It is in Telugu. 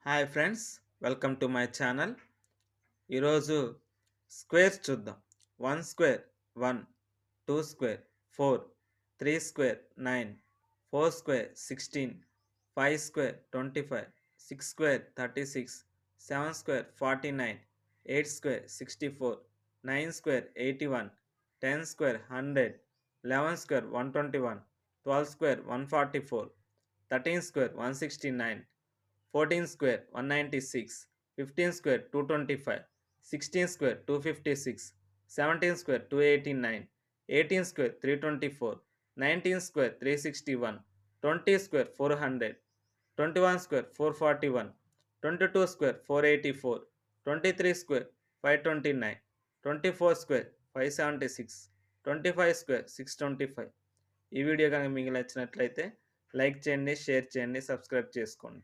Hi friends, welcome to my channel. ఈరోజు స్క్వేర్స్ చూద్దాం. 1 square 1, 2 square 4, 3 square 9, 4 square 16, 5 square 25, 6 square 36, 7 square 49, 8 square 64, 9 square 81, 10 square 100, 11 square 121, 12 square 144, 13 square 169, 14 square 196, 15 square 225, 16 square 256, 17 square 289, 18 square 324, 19 square 361, 20 square 400, 21 square 441, 22 square 484, 23 square 529, 24 square 576, 25 square 625. ఈ వీడియో కనుక మీకు నచ్చినట్లయితే లైక్ చేయండి, షేర్ చేయండి, సబ్స్క్రైబ్ చేసుకోండి.